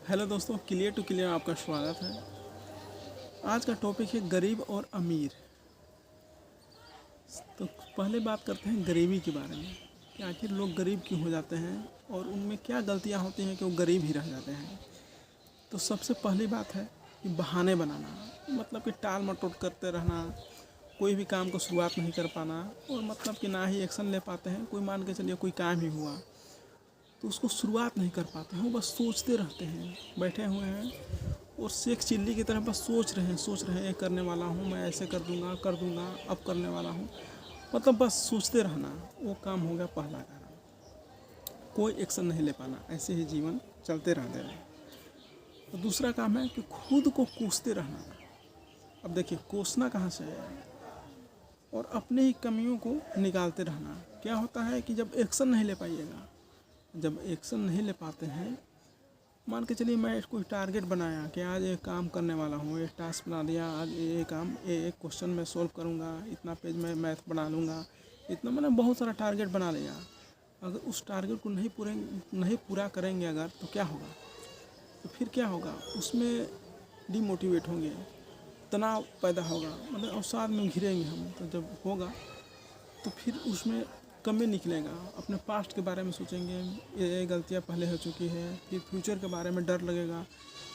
Hello दोस्तों, clear to clear आपका स्वागत है। आज का टॉपिक है गरीब और अमीर। तो पहले बात करते हैं गरीबी के बारे में कि आखिर लोग गरीब क्यों हो जाते हैं और उनमें क्या गलतियां होती हैं कि वो गरीब ही रह जाते हैं। तो सबसे पहली बात है कि बहाने बनाना, मतलब कि टाल मटोल करते रहना, कोई भी काम को शुरुआत नहीं कर पाना और मतलब कि ना ही एक्शन ले पाते हैं। कोई मान के चलिए कोई काम ही हुआ तो उसको शुरुआत नहीं कर पाते हैं, वो बस सोचते रहते हैं, बैठे हुए हैं और शेख चिल्ली की तरह बस सोच रहे हैं, ये करने वाला हूँ, मैं ऐसे कर दूंगा, अब करने वाला हूँ। मतलब बस सोचते रहना, वो काम हो गया पहला कारण। कोई एक्शन नहीं ले पाना, ऐसे ही जीवन चलते रहते हैं। और दूसरा काम है कि खुद को कोसते रहना। अब देखिए कोसना कहाँ से है, और अपने ही कमियों को निकालते रहना। क्या होता है कि जब एक्शन नहीं ले पाइएगा, जब एक्शन नहीं ले पाते हैं, मान के चलिए मैं कोई टारगेट बनाया कि आज एक काम करने वाला हूँ, एक टास्क बना दिया, आज ये काम एक क्वेश्चन में सोल्व करूँगा, इतना पेज में मैथ बना लूँगा, इतना मैंने बहुत सारा टारगेट बना लिया। अगर उस टारगेट को नहीं पूरा करेंगे अगर, तो क्या होगा? तो फिर क्या होगा, उसमें डिमोटिवेट होंगे, तनाव पैदा होगा, मतलब अवसाद में घिरेंगे हम। तो जब होगा तो फिर उसमें कमी निकलेगा। अपने पास्ट के बारे में सोचेंगे, ये गलतियाँ पहले हो चुकी है। फिर फ्यूचर के बारे में डर लगेगा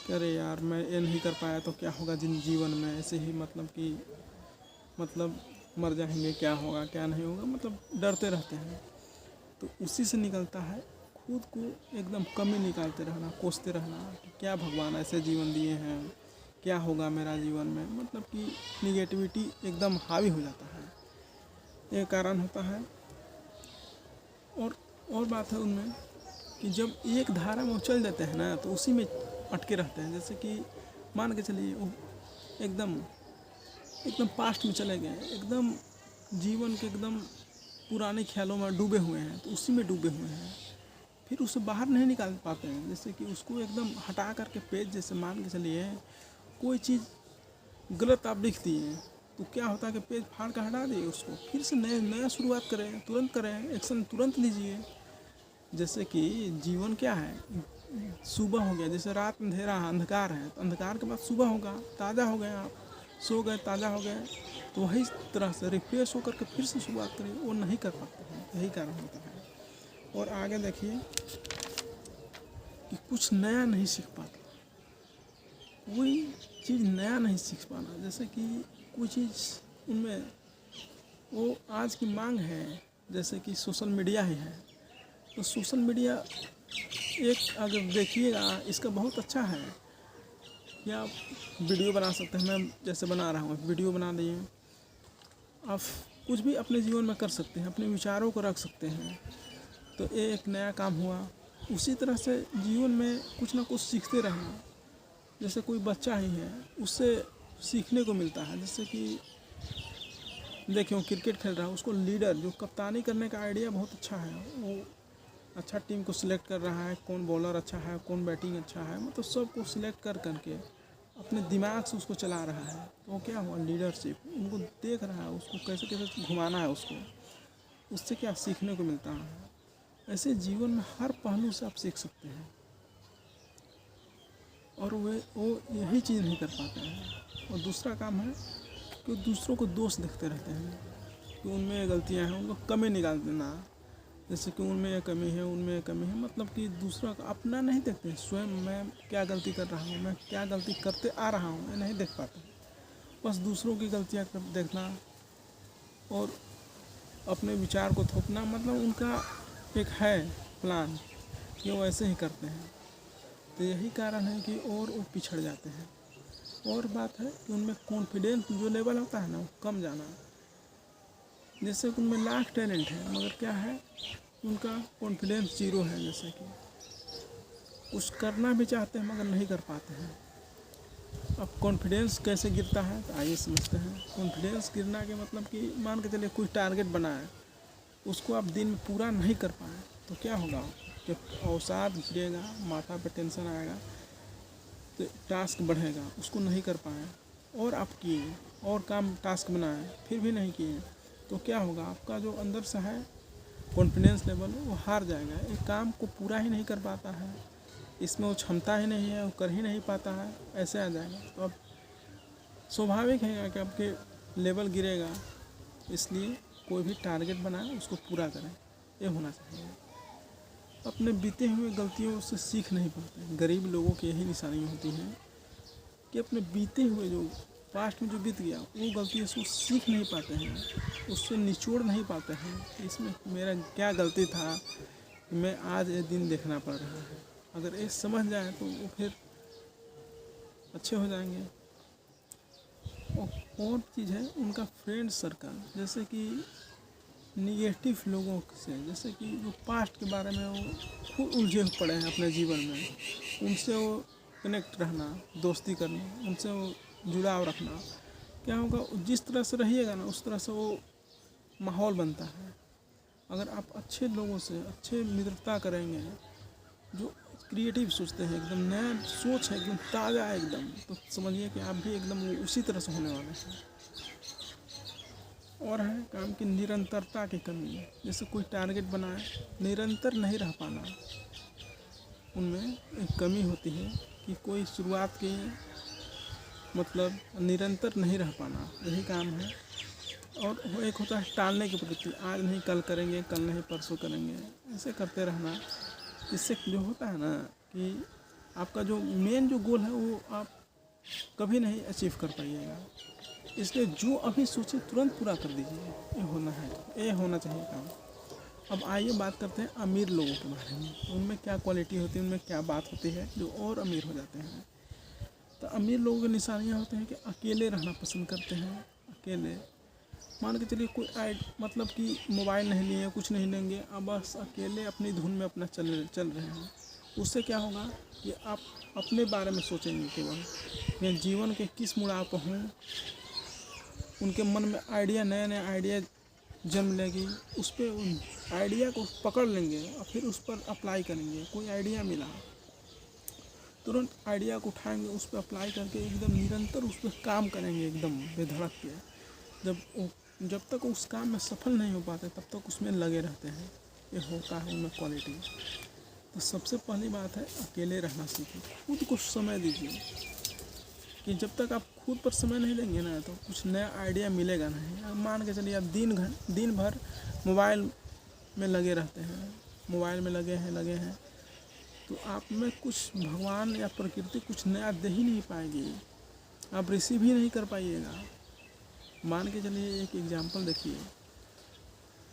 कि अरे यार मैं ये नहीं कर पाया तो क्या होगा जीवन में, ऐसे ही मतलब मर जाएंगे, क्या होगा क्या नहीं होगा, मतलब डरते रहते हैं। तो उसी से निकलता है खुद को एकदम कमी निकालते रहना, कोसते रहना कि क्या भगवान ऐसे जीवन दिए हैं, क्या होगा मेरा जीवन में, मतलब कि निगेटिविटी एकदम हावी हो जाता है। ये कारण होता है। और बात है उनमें कि जब एक धारा में वो चल जाते हैं ना, तो उसी में अटके रहते हैं। जैसे कि मान के चलिए वो एकदम एकदम पास्ट में चले गए, एकदम जीवन के एकदम पुराने ख्यालों में डूबे हुए हैं, तो उसी में डूबे हुए हैं, फिर उसे बाहर नहीं निकाल पाते हैं। जैसे कि उसको एकदम हटा करके पेज, जैसे मान के चलिए कोई चीज़ गलत आप लिख दिए, तो क्या होता है कि पेज फाड़ कर हटा दिए, उसको फिर से नया शुरुआत करें, तुरंत करें, एक्शन तुरंत लीजिए। जैसे कि जीवन क्या है, सुबह हो गया, जैसे रात अंधेरा अंधकार है, तो अंधकार के बाद सुबह होगा, ताज़ा हो गए आप, सो गए ताज़ा हो गए। तो वही तरह से रिफ्रेश होकर के फिर से शुरुआत करिए, वो नहीं कर पाते हैं, यही कारण होता है। और आगे देखिए कि कुछ नया नहीं सीख पाते, कोई चीज़ नया नहीं सीख पाना। जैसे कि कोई चीज़ उनमें वो आज की मांग है, जैसे कि सोशल मीडिया ही है। तो सोशल मीडिया एक अगर देखिएगा, इसका बहुत अच्छा है कि आप वीडियो बना सकते हैं। मैं जैसे बना रहा हूँ, वीडियो बना दिए, आप कुछ भी अपने जीवन में कर सकते हैं, अपने विचारों को रख सकते हैं। तो ये एक नया काम हुआ। उसी तरह से जीवन में कुछ ना कुछ सीखते रहना। जैसे कोई बच्चा ही है, उससे सीखने को मिलता है। जैसे कि देखिए वो क्रिकेट खेल रहा है, उसको लीडर जो कप्तानी करने का आइडिया बहुत अच्छा है, वो अच्छा टीम को सिलेक्ट कर रहा है, कौन बॉलर अच्छा है, कौन बैटिंग अच्छा है, मतलब सबको सिलेक्ट कर करके अपने दिमाग से उसको चला रहा है। तो वो क्या हुआ, लीडरशिप। उनको देख रहा है, उसको कैसे कैसे घुमाना है उसको, उससे क्या सीखने को मिलता है। ऐसे जीवन में हर पहलू से आप सीख सकते हैं, और वो यही चीज़ नहीं कर पाते हैं। और दूसरा काम है कि दूसरों को दोष देखते रहते हैं कि उनमें ये गलतियाँ हैं, उनको कमी निकाल देना। जैसे कि उनमें ये कमी है, उनमें ये कमी है, मतलब कि दूसरा का अपना नहीं देखते, स्वयं मैं क्या गलती कर रहा हूँ, मैं क्या गलती करते आ रहा हूँ, ये नहीं देख पाते। बस दूसरों की गलतियाँ देखना और अपने विचार को थोपना, मतलब उनका एक है प्लान कि वो ऐसे ही करते हैं। तो यही कारण है कि और वो पिछड़ जाते हैं। और बात है कि उनमें कॉन्फिडेंस जो लेवल होता है ना, वो कम जाना। जैसे कि उनमें लाख टैलेंट है, मगर क्या है, उनका कॉन्फिडेंस जीरो है। जैसे कि कुछ करना भी चाहते हैं मगर नहीं कर पाते हैं। अब कॉन्फिडेंस कैसे गिरता है, तो आइए समझते हैं। कॉन्फिडेंस गिरना के मतलब कि मान के चलिए कोई टारगेट बना है, उसको आप दिन में पूरा नहीं कर पाए, तो क्या होगा, जब अवसाद घिरेगा, माथा पे टेंशन आएगा, तो टास्क बढ़ेगा, उसको नहीं कर पाए, और आप किए और काम टास्क बनाए फिर भी नहीं किए, तो क्या होगा, आपका जो अंदर से है कॉन्फिडेंस लेवल वो हार जाएगा, एक काम को पूरा ही नहीं कर पाता है। इसमें वो क्षमता ही नहीं है, वो कर ही नहीं पाता है, ऐसे आ जाएगा। तो अब स्वाभाविक है कि आपके लेवल गिरेगा। इसलिए कोई भी टारगेट बनाए उसको पूरा करें, ये होना चाहिए। अपने बीते हुए गलतियों से सीख नहीं पाते। गरीब लोगों की यही निशानी होती है कि अपने बीते हुए जो पास्ट में जो बीत गया वो गलती से सीख नहीं पाते हैं, उससे निचोड़ नहीं पाते हैं कि इसमें मेरा क्या गलती था, मैं आज ये दिन देखना पड़ रहा है। अगर ये समझ जाए तो वो फिर अच्छे हो जाएंगे। और चीज़ है उनका फ्रेंड सर्कल, जैसे कि निगेटिव लोगों से, जैसे कि जो पास्ट के बारे में वो खूब उलझे पड़े हैं अपने जीवन में, उनसे वो कनेक्ट रहना, दोस्ती करना, उनसे वो जुड़ाव रखना। क्या होगा, जिस तरह से रहिएगा ना उस तरह से वो माहौल बनता है। अगर आप अच्छे लोगों से अच्छे मित्रता करेंगे, जो क्रिएटिव सोचते हैं, एकदम नया सोच है, एकदम ताज़ा है एकदम, तो समझिए कि आप भी एकदम उसी तरह से होने वाले हैं। और है काम की निरंतरता की कमी है। जैसे कोई टारगेट बनाए, निरंतर नहीं रह पाना, उनमें एक कमी होती है कि कोई शुरुआत की मतलब निरंतर नहीं रह पाना, यही काम है। और वो एक होता है टालने की प्रवृत्ति, आज नहीं कल करेंगे, कल नहीं परसों करेंगे, ऐसे करते रहना। इससे जो होता है ना कि आपका जो मेन जो गोल है वो आप कभी नहीं अचीव कर पाइएगा। इसलिए जो अभी सोचे तुरंत पूरा कर दीजिए, ये होना है, ये होना चाहिए काम। अब आइए बात करते हैं अमीर लोगों के बारे में। उनमें क्या क्वालिटी होती है, उनमें क्या बात होती है जो और अमीर हो जाते हैं। तो अमीर लोगों की निशानियाँ होते हैं कि अकेले रहना पसंद करते हैं। अकेले मान के चलिए कोई मतलब कि मोबाइल नहीं लिए, कुछ नहीं लेंगे, अब बस अकेले अपनी धुन में अपना चल रहे हैं। उससे क्या होगा कि आप अपने बारे में सोचेंगे केवल, मैं जीवन के किस मुड़ाव पर हूँ। उनके मन में आइडिया, नए नए आइडिया जन्म लेगी, उस पर उन आइडिया को पकड़ लेंगे और फिर उस पर अप्लाई करेंगे। कोई आइडिया मिला, तुरंत आइडिया को उठाएंगे, उस पर अप्लाई करके एकदम निरंतर उस पर काम करेंगे एकदम बेधड़क के। जब तक उस काम में सफल नहीं हो पाते तब तक उसमें लगे रहते हैं। ये होता है उनमें क्वालिटी। तो सबसे पहली बात है अकेले रहना सीखिए, खुद को समय दीजिए। कि जब तक आप खुद पर समय नहीं देंगे ना तो कुछ नया आइडिया मिलेगा नहीं। अब मान के चलिए आप दिन भर मोबाइल में लगे रहते हैं, मोबाइल में लगे हैं, तो आप में कुछ भगवान या प्रकृति कुछ नया दे ही नहीं पाएगी, आप रिसीव ही नहीं कर पाइएगा। मान के चलिए एक एग्जांपल देखिए,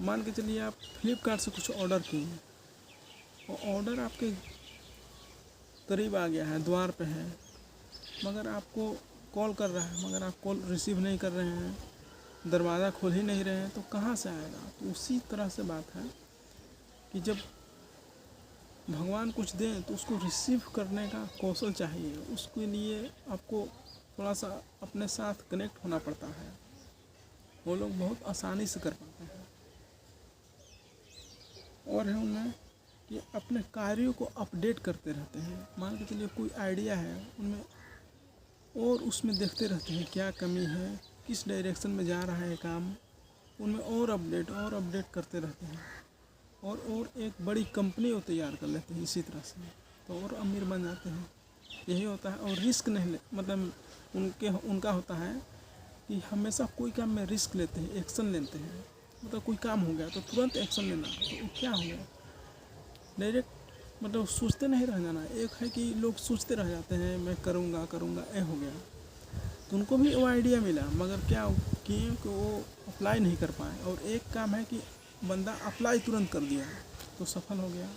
मान के चलिए आप फ्लिपकार्ट से कुछ ऑर्डर किए और ऑर्डर आपके करीब आ गया है, द्वार पे है, मगर आपको कॉल कर रहा है, मगर आप कॉल रिसीव नहीं कर रहे हैं, दरवाज़ा खोल ही नहीं रहे हैं, तो कहाँ से आएगा। तो उसी तरह से बात है कि जब भगवान कुछ दें तो उसको रिसीव करने का कौशल चाहिए। उसके लिए आपको थोड़ा सा अपने साथ कनेक्ट होना पड़ता है, वो लोग बहुत आसानी से कर पाते हैं। और है उनमें कि अपने कार्यों को अपडेट करते रहते हैं। मान के चलिए कोई आइडिया है उनमें, और उसमें देखते रहते हैं क्या कमी है, किस डायरेक्शन में जा रहा है काम, उनमें और अपडेट करते रहते हैं। और एक बड़ी कंपनी वो तैयार कर लेते हैं इसी तरह से, तो और अमीर बन जाते हैं। यही होता है। और रिस्क नहीं ले, मतलब उनका होता है कि हमेशा कोई काम में रिस्क लेते हैं, एक्शन लेते हैं। मतलब कोई काम हो गया तो तुरंत एक्शन लेना, तो क्या हो गया, डायरेक्ट मतलब सोचते नहीं रह जाना। एक है कि लोग सोचते रह जाते हैं मैं करूँगा, ये हो गया, तो उनको भी वो आइडिया मिला, मगर क्या किए कि वो अप्लाई नहीं कर पाए। और एक काम है कि बंदा अप्लाई तुरंत कर दिया तो सफल हो गया।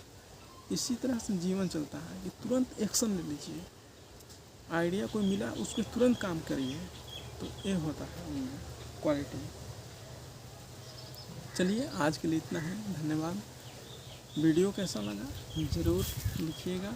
इसी तरह से जीवन चलता है कि तुरंत एक्शन ले लीजिए, आइडिया कोई मिला उस पर तुरंत काम करिए, तो ये होता है उनमें क्वालिटी। चलिए आज के लिए इतना है, धन्यवाद। वीडियो कैसा लगा ज़रूर लिखिएगा।